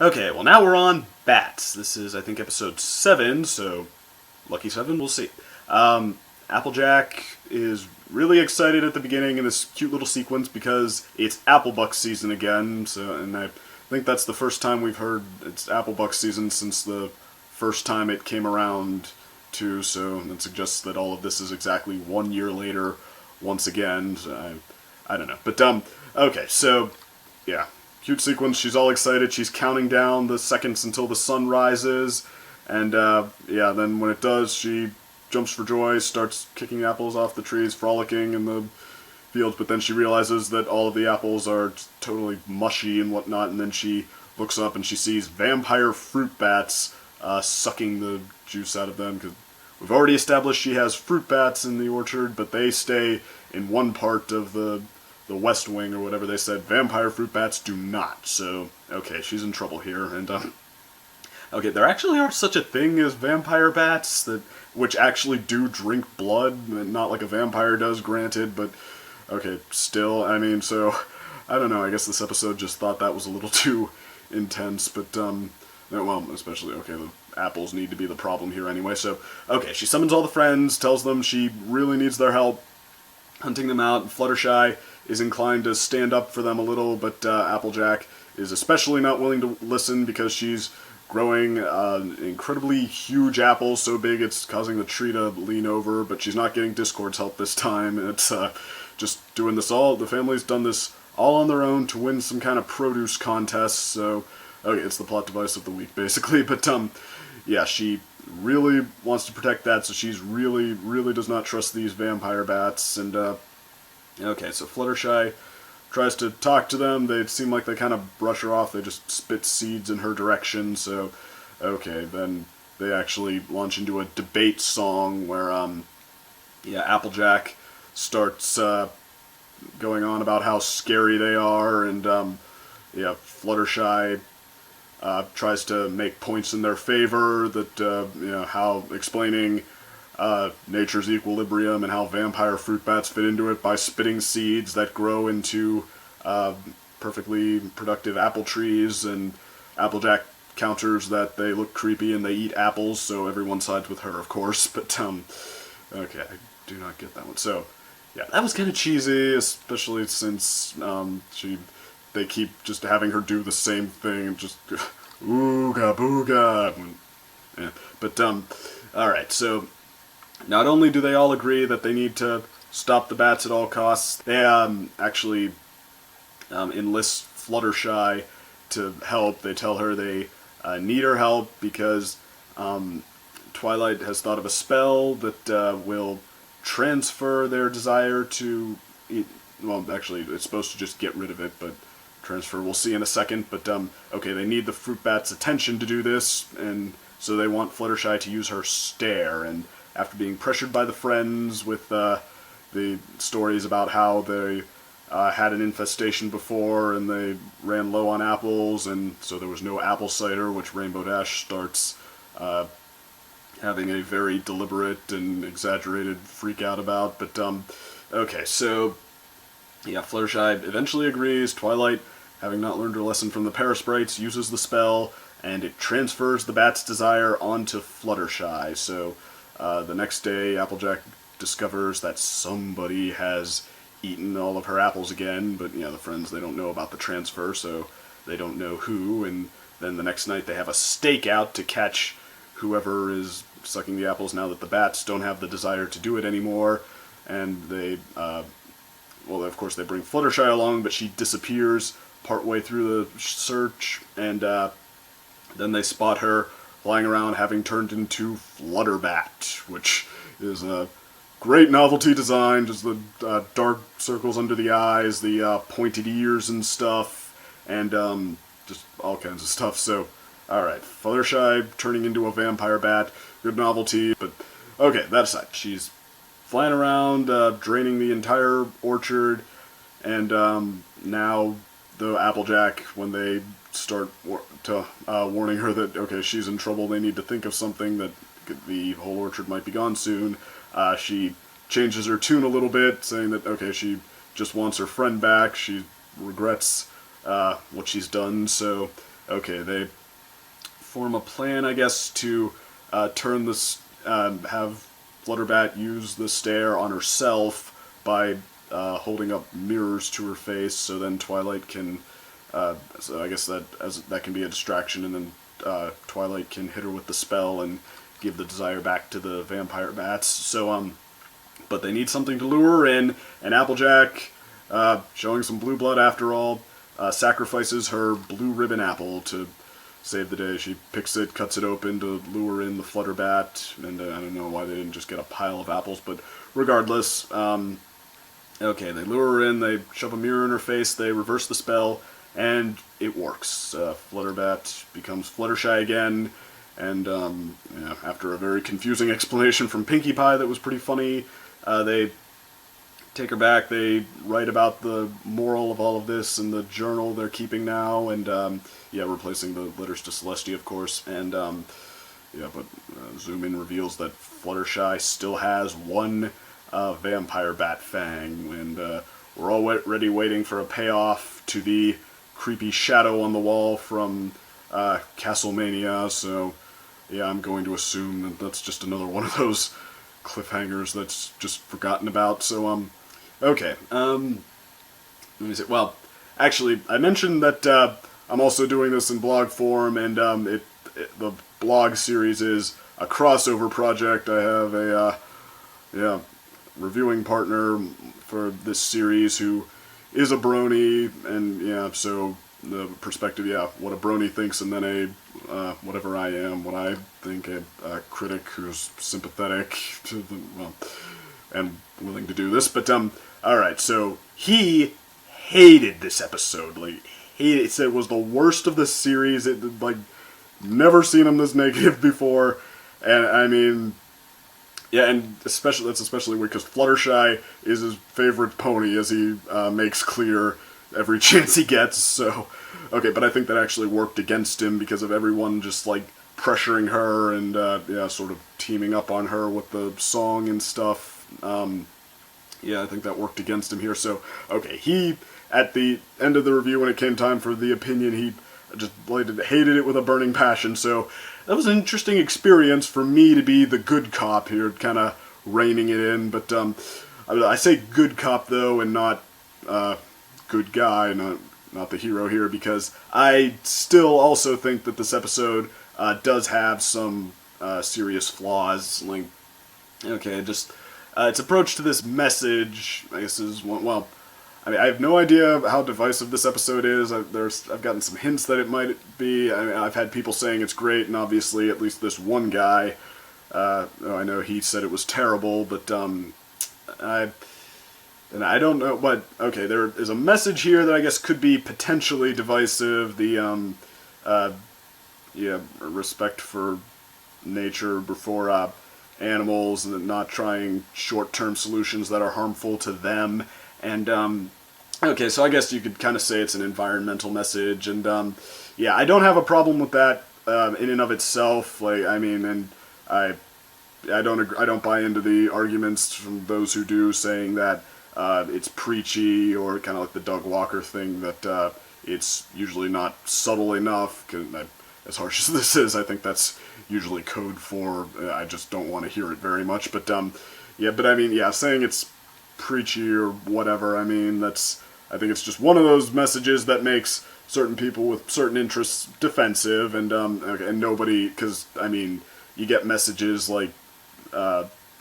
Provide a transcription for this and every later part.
Okay, well now we're on bats. This is, I think, episode 7, so lucky 7, we'll see. Applejack is really excited at the beginning in this cute little sequence because it's applebuck season again, and I think that's the first time we've heard it's applebuck season since the first time it came around too, so that suggests that all of this is exactly 1 year later once again. So I don't know. But, okay, so, yeah. Cute sequence, she's all excited, she's counting down the seconds until the sun rises, and yeah, then when it does, she jumps for joy, starts kicking apples off the trees, frolicking in the fields, but then she realizes that all of the apples are totally mushy and whatnot, and then she looks up and she sees vampire fruit bats sucking the juice out of them, because we've already established she has fruit bats in the orchard, but they stay in one part of the West Wing or whatever they said. Vampire fruit bats do not. So, okay, she's in trouble here. And, okay, there actually are such a thing as vampire bats, which actually do drink blood. Not like a vampire does, granted, but, okay, still, I mean, so, I don't know, I guess this episode just thought that was a little too intense, but, well, especially, okay, the apples need to be the problem here anyway, so, okay, she summons all the friends, tells them she really needs their help, hunting them out. Fluttershy is inclined to stand up for them a little, but Applejack is especially not willing to listen because she's growing incredibly huge apples, so big it's causing the tree to lean over, but she's not getting Discord's help this time, and it's just doing this all, the family's done this all on their own to win some kind of produce contest, so, okay, it's the plot device of the week, basically, but, yeah, she really wants to protect that, so she's really does not trust these vampire bats, and, okay, so Fluttershy tries to talk to them. They seem like they kind of brush her off. They just spit seeds in her direction. So, okay, then they actually launch into a debate song where, yeah, Applejack starts going on about how scary they are, and, yeah, Fluttershy tries to make points in their favor that, you know, how explaining nature's equilibrium and how vampire fruit bats fit into it by spitting seeds that grow into perfectly productive apple trees, and Applejack counters that they look creepy and they eat apples, so everyone sides with her, of course, but, okay, I do not get that one. So, yeah, that was kind of cheesy, especially since they keep just having her do the same thing, and just, ooga booga, yeah. But, alright, so not only do they all agree that they need to stop the bats at all costs, they actually enlist Fluttershy to help. They tell her they need her help because Twilight has thought of a spell that will transfer their desire to eat. Well, actually, it's supposed to just get rid of it, but transfer we'll see in a second. But, okay, they need the fruit bat's attention to do this, and so they want Fluttershy to use her stare, and after being pressured by the friends with the stories about how they had an infestation before and they ran low on apples, and so there was no apple cider, which Rainbow Dash starts having a very deliberate and exaggerated freak out about. But, okay, so, yeah, Fluttershy eventually agrees. Twilight, having not learned her lesson from the Parasprites, uses the spell, and it transfers the bat's desire onto Fluttershy, so the next day, Applejack discovers that somebody has eaten all of her apples again, but, you know, the friends, they don't know about the transfer, so they don't know who, and then the next night they have a stakeout to catch whoever is sucking the apples now that the bats don't have the desire to do it anymore, and they, well, of course, they bring Fluttershy along, but she disappears partway through the search, and then they spot her flying around having turned into Flutterbat, which is a great novelty design, just the dark circles under the eyes, the pointed ears and stuff, and just all kinds of stuff. So, alright, Fluttershy turning into a vampire bat, good novelty, but okay, that aside, she's flying around, draining the entire orchard, and now the Applejack, when they start warning her that, okay, she's in trouble, they need to think of something, that the whole orchard might be gone soon, she changes her tune a little bit, saying that, okay, she just wants her friend back, she regrets what she's done, so okay, they form a plan, I guess, to turn this, have Flutterbat use the stare on herself by holding up mirrors to her face, so then Twilight can, so I guess that can be a distraction, and then Twilight can hit her with the spell and give the desire back to the vampire bats. So, but they need something to lure her in, and Applejack, showing some blue blood after all, sacrifices her blue ribbon apple to save the day. She picks it, cuts it open to lure in the Flutterbat, and I don't know why they didn't just get a pile of apples, but regardless, okay, they lure her in, they shove a mirror in her face, they reverse the spell, and it works. Flutterbat becomes Fluttershy again, and after a very confusing explanation from Pinkie Pie that was pretty funny, they take her back, they write about the moral of all of this in the journal they're keeping now, and replacing the letters to Celestia, of course, and Zoom In reveals that Fluttershy still has one vampire bat fang, and we're already waiting for a payoff to the creepy shadow on the wall from Castlemania, so yeah, I'm going to assume that that's just another one of those cliffhangers that's just forgotten about, so, okay, let me see, well, actually, I mentioned that, I'm also doing this in blog form, and, the blog series is a crossover project. I have a, reviewing partner for this series who is a brony, and, so the perspective, what a brony thinks, and then whatever I am, what I think, a critic who's sympathetic to the, and willing to do this, but, alright, so he hated this episode, like, he said it was the worst of the series, never seen him this negative before, and I mean, yeah, and that's especially weird, because Fluttershy is his favorite pony, as he makes clear every chance he gets, so, okay, but I think that actually worked against him, because of everyone just, pressuring her, and, sort of teaming up on her with the song and stuff, I think that worked against him here, so, okay, he, at the end of the review, when it came time for the opinion, he just hated it with a burning passion, so that was an interesting experience for me to be the good cop here, kind of reining it in, but I say good cop, though, and not good guy, not the hero here, because I still also think that this episode does have some serious flaws, its approach to this message, I guess, is, well, I mean, I have no idea how divisive this episode is. I've gotten some hints that it might be. I mean, I've had people saying it's great, and obviously at least this one guy, I know he said it was terrible, but I don't know. But okay, there is a message here that I guess could be potentially divisive. The respect for nature before animals, and not trying short-term solutions that are harmful to them. And, okay, so I guess you could kind of say it's an environmental message, and, I don't have a problem with that, in and of itself, and I don't buy into the arguments from those who do, saying that, it's preachy, or kind of like the Doug Walker thing, that, it's usually not subtle enough, 'cause as harsh as this is, I think that's usually code for, I just don't want to hear it very much, but, saying it's preachy or whatever, I think it's just one of those messages that makes certain people with certain interests defensive, and and nobody, because you get messages a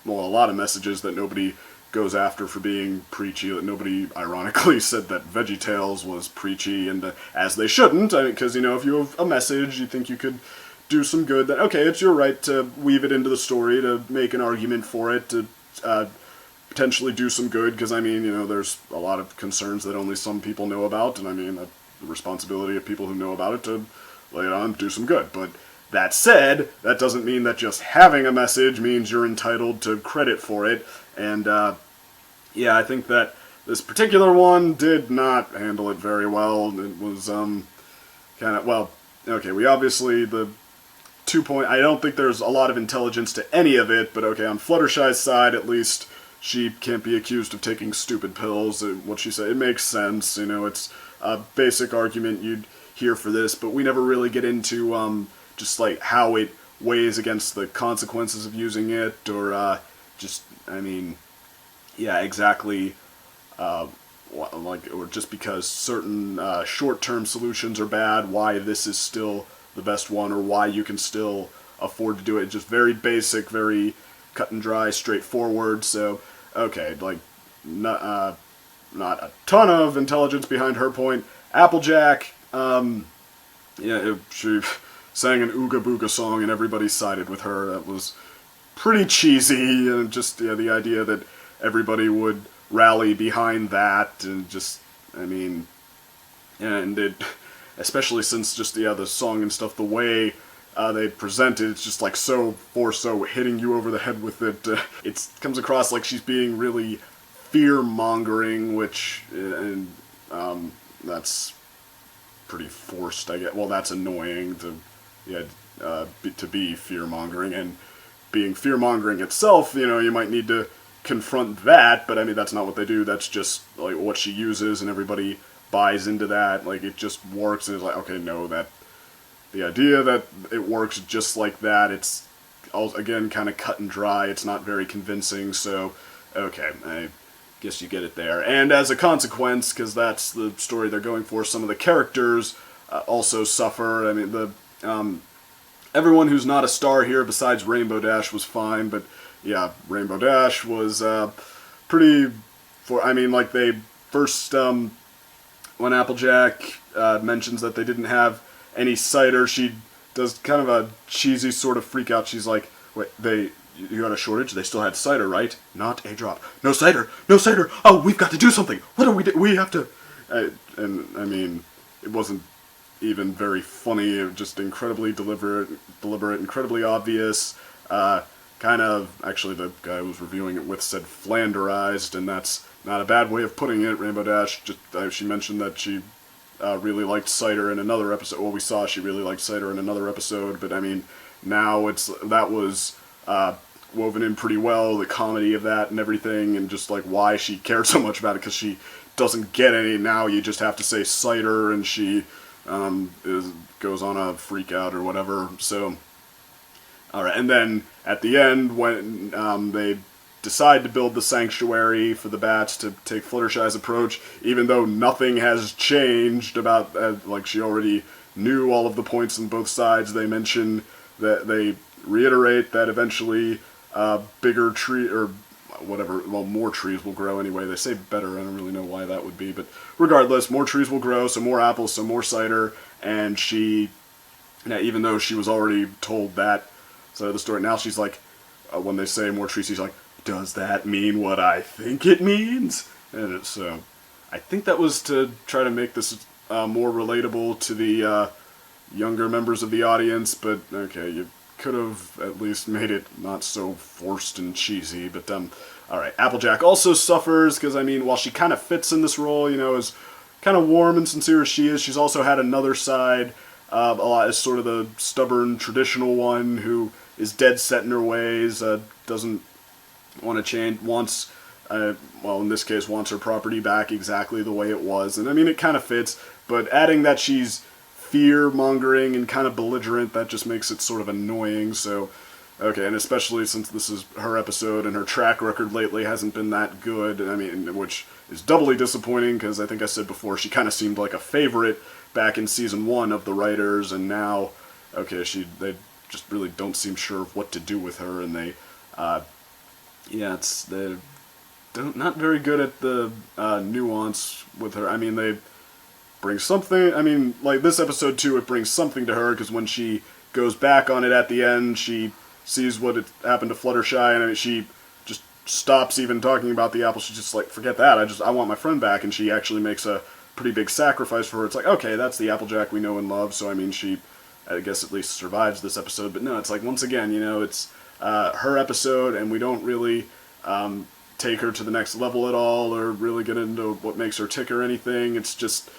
lot of messages that nobody goes after for being preachy, that nobody ironically said that VeggieTales was preachy, and as they shouldn't, because if you have a message, you think you could do some good, then okay, it's your right to weave it into the story, to make an argument for it, to potentially do some good, because there's a lot of concerns that only some people know about, and the responsibility of people who know about it to lay it on, do some good. But that said, that doesn't mean that just having a message means you're entitled to credit for it, and I think that this particular one did not handle it very well. It was we obviously, I don't think there's a lot of intelligence to any of it, but okay, on Fluttershy's side at least, she can't be accused of taking stupid pills. What she said, it makes sense. It's a basic argument you'd here for this, but we never really get into just like how it weighs against the consequences of using it, or just, I mean, yeah, exactly, like, or just because certain short-term solutions are bad, why this is still the best one, or why you can still afford to do it. Just very basic, very cut and dry, straightforward. So, okay, like, not a ton of intelligence behind her point. Applejack, she sang an Ooga Booga song and everybody sided with her. That was pretty cheesy, and just the idea that everybody would rally behind that, and just, I mean, and it, especially since just the song and stuff, the way they present it, it's just like so forced, so hitting you over the head with it. It comes across like she's being really fear-mongering, which, and that's pretty forced, I guess. Well, that's annoying to be fear-mongering, and being fear-mongering itself, you might need to confront that, but I mean, that's not what they do. That's just like what she uses, and everybody buys into that. Like, it just works, and it's like, okay, no, the idea that it works just like that, it's again kind of cut and dry. It's not very convincing. So, okay, I guess you get it there. And as a consequence, because that's the story they're going for, some of the characters also suffer. I mean, everyone who's not a star here besides Rainbow Dash was fine, but yeah, Rainbow Dash was pretty. I mean, like, they first when Applejack mentions that they didn't have any cider, she does kind of a cheesy sort of freak out. She's like, "Wait, you had a shortage? They still had cider, right? Not a drop. No cider! No cider! Oh, we've got to do something! What do we do? We have to..." And, I mean, it wasn't even very funny. It was just incredibly deliberate, incredibly obvious. Kind of, actually, the guy who was reviewing it with said flanderized, and that's not a bad way of putting it. Rainbow Dash, she mentioned that she really liked cider in another episode. Well, we saw she really liked cider in another episode, but I mean, now that was woven in pretty well, the comedy of that and everything, and just like why she cared so much about it, because she doesn't get any. Now you just have to say cider, and she goes on a freak out or whatever. So, alright, and then at the end, when they decide to build the sanctuary for the bats to take Fluttershy's approach, even though nothing has changed about, like, she already knew all of the points on both sides. They mention that, they reiterate that eventually bigger tree, or whatever, well, more trees will grow anyway. They say better, I don't really know why that would be, but regardless, more trees will grow, so more apples, so more cider, and she, even though she was already told that side of the story, now she's like, when they say more trees, she's like, does that mean what I think it means? And so, I think that was to try to make this more relatable to the younger members of the audience, but okay, you could have at least made it not so forced and cheesy, but alright, Applejack also suffers, because I mean, while she kind of fits in this role, as kind of warm and sincere as she is, she's also had another side, a lot as sort of the stubborn, traditional one, who is dead set in her ways, doesn't want to change, wants, well, in this case, wants her property back exactly the way it was. And I mean, it kind of fits, but adding that she's fear-mongering and kind of belligerent, that just makes it sort of annoying. So, okay, and especially since this is her episode and her track record lately hasn't been that good, I mean, which is doubly disappointing, because I think I said before, she kind of seemed like a favorite back in season 1 of the writers, and now, okay, they just really don't seem sure of what to do with her, and they're not very good at the nuance with her. I mean, they bring something, I mean, like this episode too, it brings something to her, because when she goes back on it at the end, she sees what had happened to Fluttershy, and I mean, she just stops even talking about the apple. She's just like, forget that, I want my friend back, and she actually makes a pretty big sacrifice for her. It's like, okay, that's the Applejack we know and love, so I mean, she, I guess, at least survives this episode. But no, it's like, once again, it's her episode, and we don't really take her to the next level at all, or really get into what makes her tick or anything. It's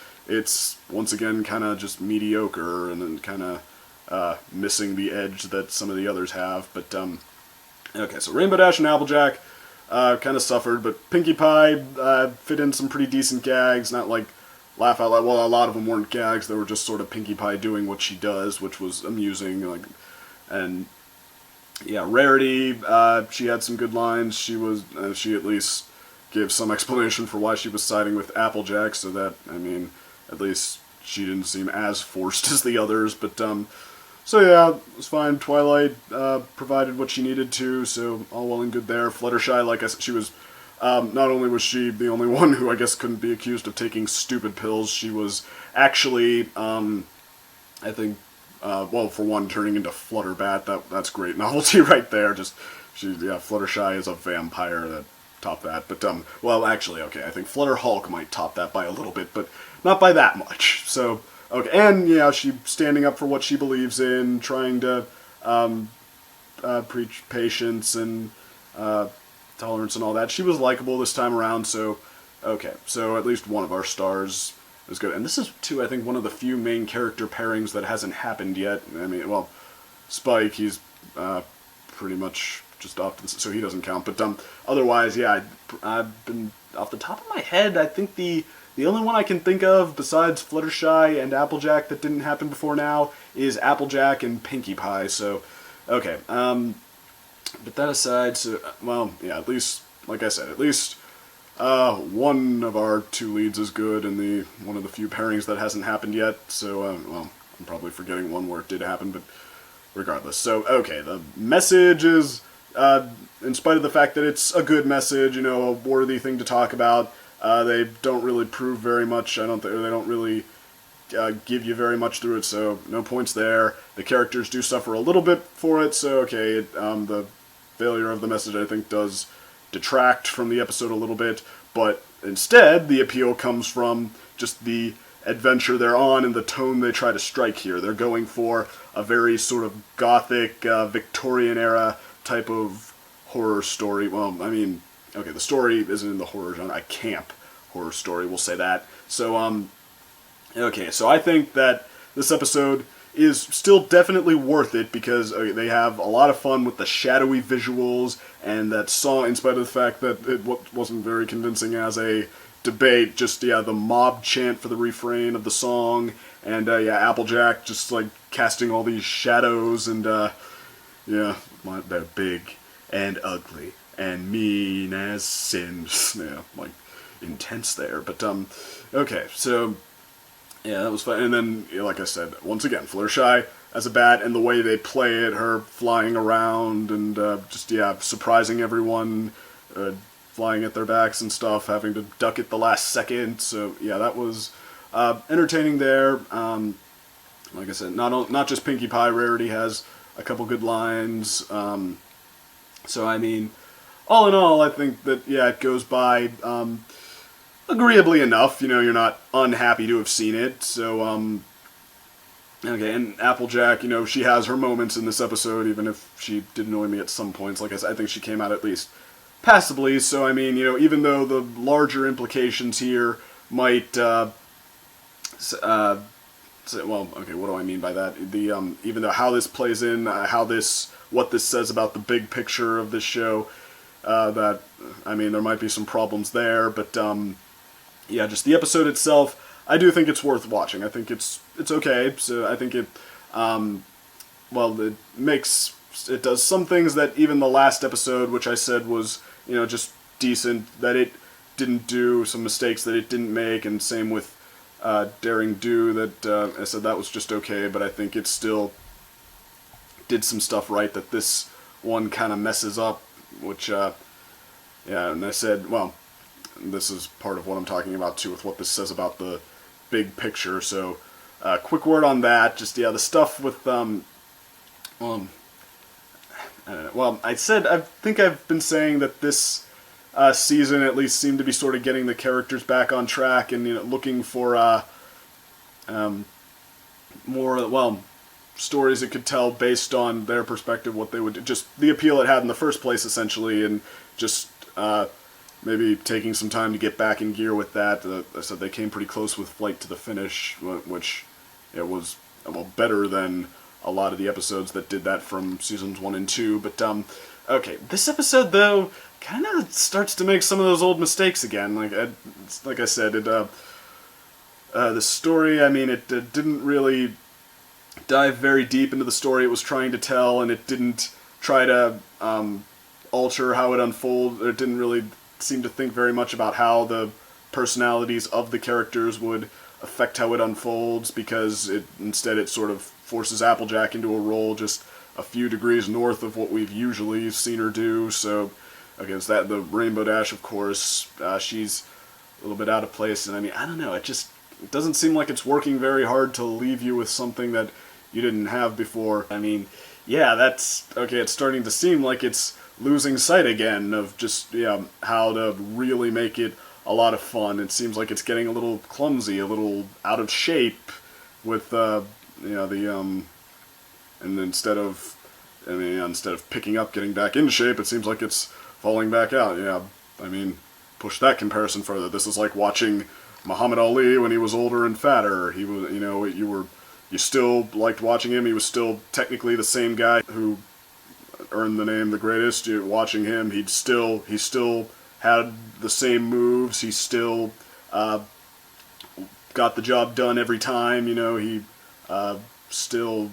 once again kind of just mediocre, and then kind of missing the edge that some of the others have. But okay, so Rainbow Dash and Applejack kind of suffered, but Pinkie Pie fit in some pretty decent gags, not like laugh out loud. Well, a lot of them weren't gags; they were just sort of Pinkie Pie doing what she does, which was amusing. Like, and yeah, Rarity, she had some good lines. She at least gave some explanation for why she was siding with Applejack, so that, I mean, at least she didn't seem as forced as the others, but, so yeah, it was fine. Twilight, provided what she needed to, so all well and good there. Fluttershy, like I said, she was, not only was she the only one who I guess couldn't be accused of taking stupid pills, she was actually, I think, well, for one, turning into Flutterbat, that's great novelty right there. Fluttershy is a vampire that topped that, but, well, actually, okay, I think Flutter Hulk might top that by a little bit, but not by that much, so, okay, and, yeah, she standing up for what she believes in, trying to, preach patience and, tolerance and all that. She was likable this time around, so, okay, so at least one of our stars is good. And this is, too, I think, one of the few main character pairings that hasn't happened yet. I mean, well, Spike, he's pretty much just off to the, so he doesn't count. But otherwise, yeah, I've been, off the top of my head, I think the only one I can think of, besides Fluttershy and Applejack that didn't happen before now, is Applejack and Pinkie Pie. So, okay, but that aside, so, well, yeah, at least, like I said, at least one of our two leads is good, and one of the few pairings that hasn't happened yet, so, well, I'm probably forgetting one where it did happen, but regardless. So, okay, the message is, in spite of the fact that it's a good message, you know, a worthy thing to talk about, they don't really prove very much, they don't really give you very much through it, so no points there. The characters do suffer a little bit for it, so, okay, the failure of the message, I think, does detract from the episode a little bit, but instead the appeal comes from just the adventure they're on and the tone they try to strike here. They're going for a very sort of gothic, Victorian era type of horror story. Well, I mean, okay, the story isn't in the horror genre, a camp horror story, we'll say that. So, okay, so I think that this episode is still definitely worth it because they have a lot of fun with the shadowy visuals and that song, in spite of the fact that it wasn't very convincing as a debate, just, yeah, the mob chant for the refrain of the song, and, yeah, Applejack just, like, casting all these shadows, and, yeah, they're big and ugly and mean as sin. Yeah, like, intense there, but, okay, so yeah, that was fun. And then, like I said, once again, Fluttershy as a bat and the way they play it, her flying around and just, yeah, surprising everyone, flying at their backs and stuff, having to duck at the last second. So, yeah, that was entertaining there. Like I said, not just Pinkie Pie, Rarity has a couple good lines. So, I mean, all in all, I think that, yeah, it goes by agreeably enough. You know, you're not unhappy to have seen it, so, okay, and Applejack, you know, she has her moments in this episode, even if she did annoy me at some points. Like I said, I think she came out at least passably, so, I mean, you know, even though the larger implications here might, well, okay, what do I mean by that? Even though how this plays in, what this says about the big picture of this show, that, I mean, there might be some problems there, but, yeah, just the episode itself, I do think it's worth watching. I think it's okay. So I think it, well, it does some things that even the last episode, which I said was, you know, just decent, that it didn't do, some mistakes that it didn't make, and same with Daring Do, that I said that was just okay, but I think it still did some stuff right that this one kind of messes up, which, yeah, and I said, well, this is part of what I'm talking about, too, with what this says about the big picture. So, quick word on that. Just, yeah, the stuff with, I don't know. Well, I think I've been saying that this season at least seemed to be sort of getting the characters back on track and, you know, looking for, more, well, stories it could tell based on their perspective, what they would do. Just the appeal it had in the first place, essentially, and just, maybe taking some time to get back in gear with that. I said they came pretty close with Flight to the Finish, which it was, well, better than a lot of the episodes that did that from seasons 1 and 2. But, okay, this episode, though, kind of starts to make some of those old mistakes again. Like I said, The story, I mean, it didn't really dive very deep into the story it was trying to tell, and it didn't try to alter how it unfolded. It didn't really seem to think very much about how the personalities of the characters would affect how it unfolds, because instead it sort of forces Applejack into a role just a few degrees north of what we've usually seen her do. So against that, the Rainbow Dash, of course, she's a little bit out of place, and I mean, I don't know, it doesn't seem like it's working very hard to leave you with something that you didn't have before. I mean, yeah, that's okay. It's starting to seem like it's losing sight again of just how to really make it a lot of fun. It seems like it's getting a little clumsy, a little out of shape with and instead of picking up, getting back into shape, it seems like it's falling back out. Yeah, I mean, push that comparison further. This is like watching Muhammad Ali when he was older and fatter. He was, you still liked watching him. He was still technically the same guy who earned the name the greatest. You're watching him, he still had the same moves. He still got the job done every time. He still,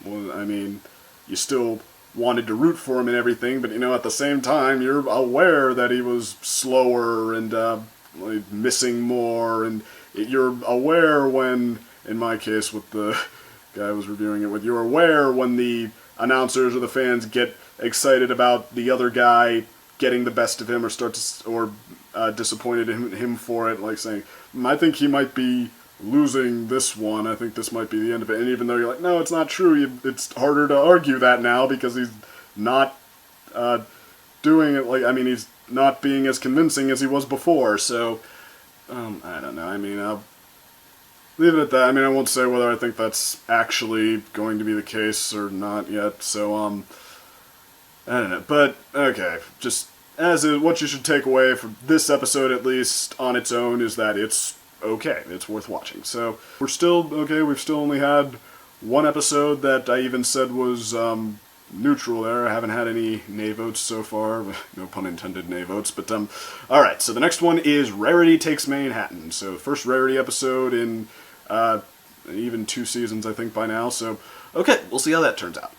well, I mean, you still wanted to root for him and everything, but at the same time, you're aware that he was slower and missing more, and you're aware when, in my case with the guy I was reviewing it with, you're aware when the announcers or the fans get excited about the other guy getting the best of him, or disappointed in him for it, like saying, I think he might be losing this one, I think this might be the end of it. And even though you're like, no, it's not true, it's harder to argue that now because he's not doing it he's not being as convincing as he was before. So I don't know, I mean, I'll leave it at that. I mean, I won't say whether I think that's actually going to be the case or not yet, so I don't know. But okay, just as what you should take away from this episode, at least on its own, is that it's okay, it's worth watching. So we're still okay. We've still only had one episode that I even said was neutral there. I haven't had any nay votes so far, no pun intended, nay votes. But alright, so the next one is Rarity Takes Manhattan. So first Rarity episode in even 2 seasons, I think, by now. So okay, we'll see how that turns out.